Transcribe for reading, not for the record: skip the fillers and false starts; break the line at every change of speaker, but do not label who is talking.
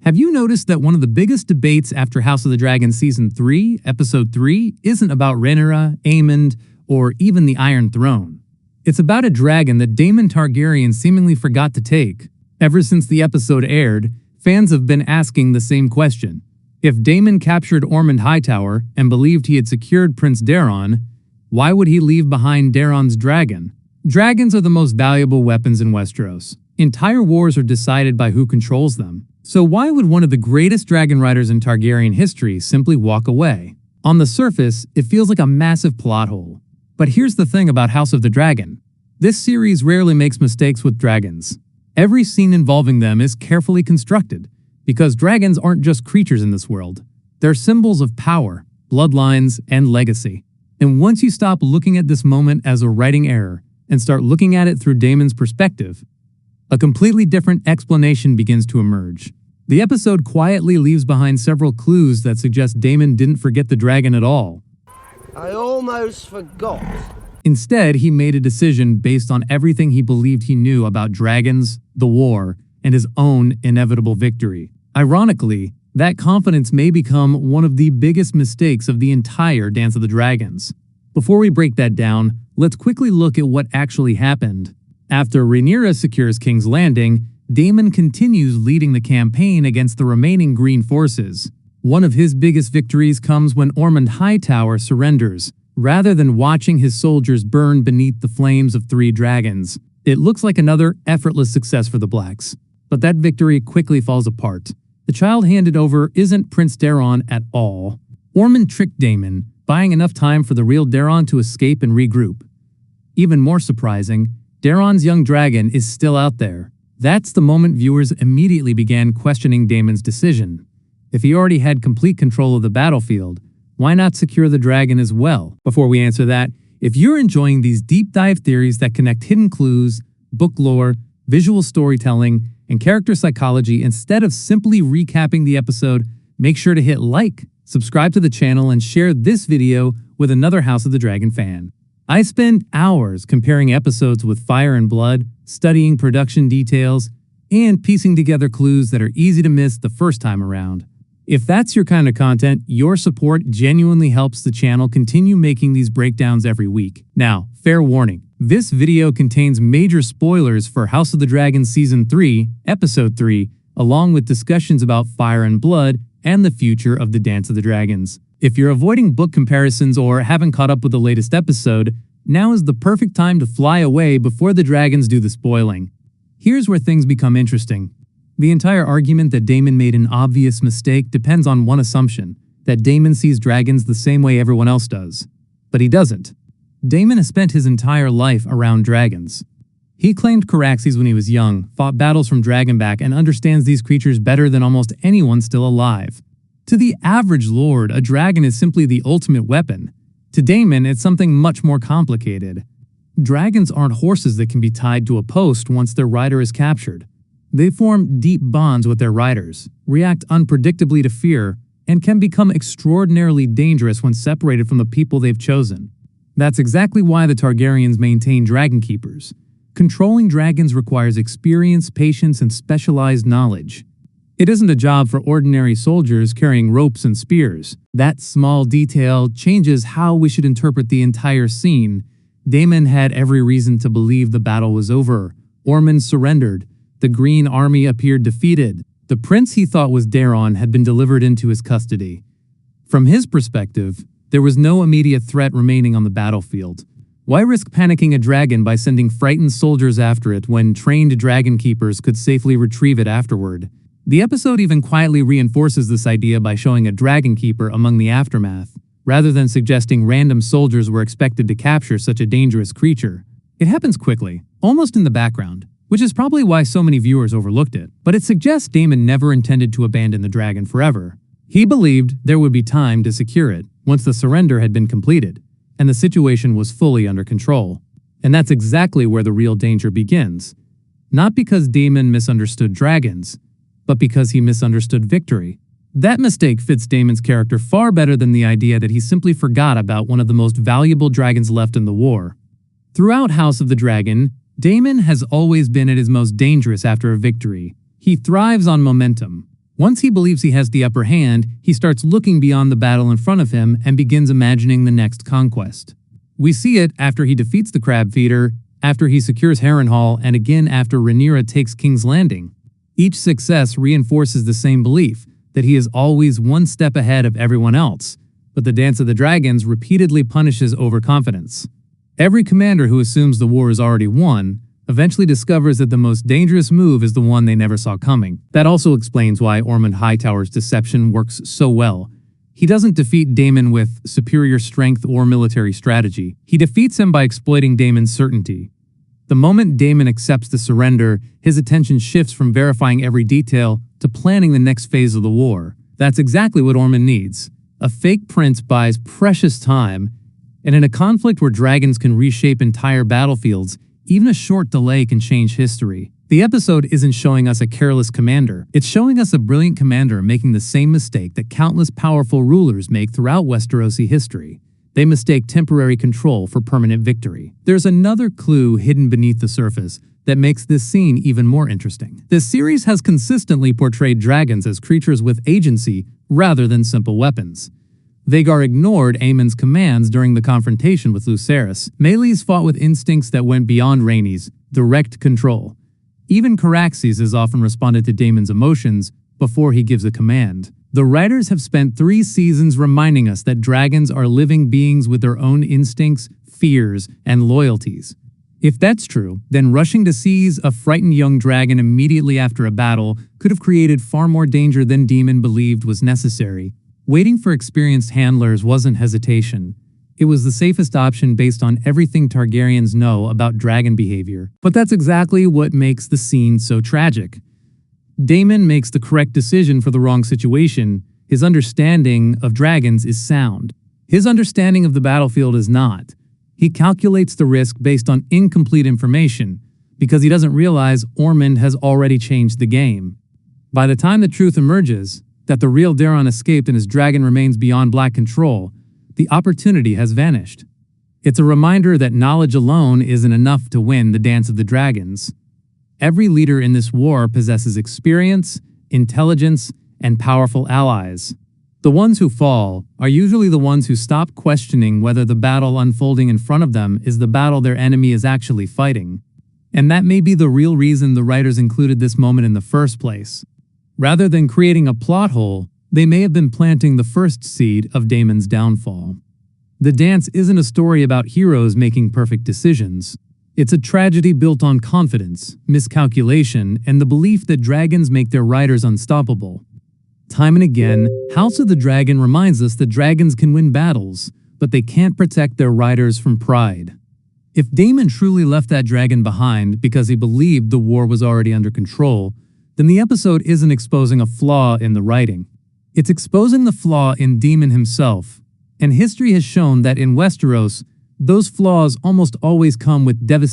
Have you noticed that one of the biggest debates after House of the Dragon Season 3, Episode 3, isn't about Rhaenyra, Aemond, or even the Iron Throne? It's about a dragon that Daemon Targaryen seemingly forgot to take. Ever since the episode aired, fans have been asking the same question. If Daemon captured Ormond Hightower and believed he had secured Prince Daeron, why would he leave behind Daeron's dragon? Dragons are the most valuable weapons in Westeros. Entire wars are decided by who controls them. So why would one of the greatest dragon riders in Targaryen history simply walk away? On the surface, it feels like a massive plot hole. But here's the thing about House of the Dragon. This series rarely makes mistakes with dragons. Every scene involving them is carefully constructed, because dragons aren't just creatures in this world. They're symbols of power, bloodlines, and legacy. And once you stop looking at this moment as a writing error and start looking at it through Daemon's perspective, a completely different explanation begins to emerge. The episode quietly leaves behind several clues that suggest Daemon didn't forget the dragon at all.
I almost forgot.
Instead, he made a decision based on everything he believed he knew about dragons, the war, and his own inevitable victory. Ironically, that confidence may become one of the biggest mistakes of the entire Dance of the Dragons. Before we break that down, let's quickly look at what actually happened. After Rhaenyra secures King's Landing, Daemon continues leading the campaign against the remaining Green forces. One of his biggest victories comes when Ormond Hightower surrenders, rather than watching his soldiers burn beneath the flames of 3 dragons. It looks like another effortless success for the Blacks. But that victory quickly falls apart. The child handed over isn't Prince Daeron at all. Ormond tricked Daemon, buying enough time for the real Daeron to escape and regroup. Even more surprising, Daeron's young dragon is still out there. That's the moment viewers immediately began questioning Daemon's decision. If he already had complete control of the battlefield, why not secure the dragon as well? Before we answer that, if you're enjoying these deep dive theories that connect hidden clues, book lore, visual storytelling, and character psychology instead of simply recapping the episode, make sure to hit like, subscribe to the channel, and share this video with another House of the Dragon fan. I spend hours comparing episodes with Fire and Blood, studying production details, and piecing together clues that are easy to miss the first time around. If that's your kind of content, your support genuinely helps the channel continue making these breakdowns every week. Now, fair warning, this video contains major spoilers for House of the Dragon Season 3, Episode 3, along with discussions about Fire and Blood and the future of the Dance of the Dragons. If you're avoiding book comparisons or haven't caught up with the latest episode, now is the perfect time to fly away before the dragons do the spoiling. Here's where things become interesting. The entire argument that Daemon made an obvious mistake depends on one assumption, that Daemon sees dragons the same way everyone else does. But he doesn't. Daemon has spent his entire life around dragons. He claimed Caraxes when he was young, fought battles from Dragonback, and understands these creatures better than almost anyone still alive. To the average lord, a dragon is simply the ultimate weapon. To Daemon, it's something much more complicated. Dragons aren't horses that can be tied to a post once their rider is captured. They form deep bonds with their riders, react unpredictably to fear, and can become extraordinarily dangerous when separated from the people they've chosen. That's exactly why the Targaryens maintain dragon keepers. Controlling dragons requires experience, patience, and specialized knowledge. It isn't a job for ordinary soldiers carrying ropes and spears. That small detail changes how we should interpret the entire scene. Daemon had every reason to believe the battle was over. Ormond surrendered. The Green Army appeared defeated. The prince he thought was Daeron had been delivered into his custody. From his perspective, there was no immediate threat remaining on the battlefield. Why risk panicking a dragon by sending frightened soldiers after it when trained dragon keepers could safely retrieve it afterward? The episode even quietly reinforces this idea by showing a dragon keeper among the aftermath, rather than suggesting random soldiers were expected to capture such a dangerous creature. It happens quickly, almost in the background, which is probably why so many viewers overlooked it. But it suggests Daemon never intended to abandon the dragon forever. He believed there would be time to secure it once the surrender had been completed, and the situation was fully under control. And that's exactly where the real danger begins. Not because Daemon misunderstood dragons, but because he misunderstood victory. That mistake fits Daemon's character far better than the idea that he simply forgot about one of the most valuable dragons left in the war. Throughout House of the Dragon, Daemon has always been at his most dangerous after a victory. He thrives on momentum. Once he believes he has the upper hand, he starts looking beyond the battle in front of him and begins imagining the next conquest. We see it after he defeats the crab feeder, after he secures Harrenhal, and again after Rhaenyra takes King's Landing. Each success reinforces the same belief, that he is always one step ahead of everyone else, but the Dance of the Dragons repeatedly punishes overconfidence. Every commander who assumes the war is already won eventually discovers that the most dangerous move is the one they never saw coming. That also explains why Ormond Hightower's deception works so well. He doesn't defeat Daemon with superior strength or military strategy. He defeats him by exploiting Daemon's certainty. The moment Daemon accepts the surrender, his attention shifts from verifying every detail to planning the next phase of the war. That's exactly what Ormond needs. A fake prince buys precious time, and in a conflict where dragons can reshape entire battlefields, even a short delay can change history. The episode isn't showing us a careless commander. It's showing us a brilliant commander making the same mistake that countless powerful rulers make throughout Westerosi history. They mistake temporary control for permanent victory. There's another clue hidden beneath the surface that makes this scene even more interesting. This series has consistently portrayed dragons as creatures with agency rather than simple weapons. Vhagar ignored Aemon's commands during the confrontation with Lucerys. Meleys fought with instincts that went beyond Rhaenys, direct control. Even Caraxes has often responded to Daemon's emotions before he gives a command. The writers have spent 3 seasons reminding us that dragons are living beings with their own instincts, fears, and loyalties. If that's true, then rushing to seize a frightened young dragon immediately after a battle could have created far more danger than Daemon believed was necessary. Waiting for experienced handlers wasn't hesitation. It was the safest option based on everything Targaryens know about dragon behavior. But that's exactly what makes the scene so tragic. Daemon makes the correct decision for the wrong situation. His understanding of dragons is sound. His understanding of the battlefield is not. He calculates the risk based on incomplete information, because he doesn't realize Ormond has already changed the game. By the time the truth emerges, that the real Daemon escaped and his dragon remains beyond black control, the opportunity has vanished. It's a reminder that knowledge alone isn't enough to win the Dance of the Dragons. Every leader in this war possesses experience, intelligence, and powerful allies. The ones who fall are usually the ones who stop questioning whether the battle unfolding in front of them is the battle their enemy is actually fighting. And that may be the real reason the writers included this moment in the first place. Rather than creating a plot hole, they may have been planting the first seed of Daemon's downfall. The Dance isn't a story about heroes making perfect decisions. It's a tragedy built on confidence, miscalculation, and the belief that dragons make their riders unstoppable. Time and again, House of the Dragon reminds us that dragons can win battles, but they can't protect their riders from pride. If Daemon truly left that dragon behind because he believed the war was already under control, then the episode isn't exposing a flaw in the writing. It's exposing the flaw in Daemon himself, and history has shown that in Westeros, those flaws almost always come with devastating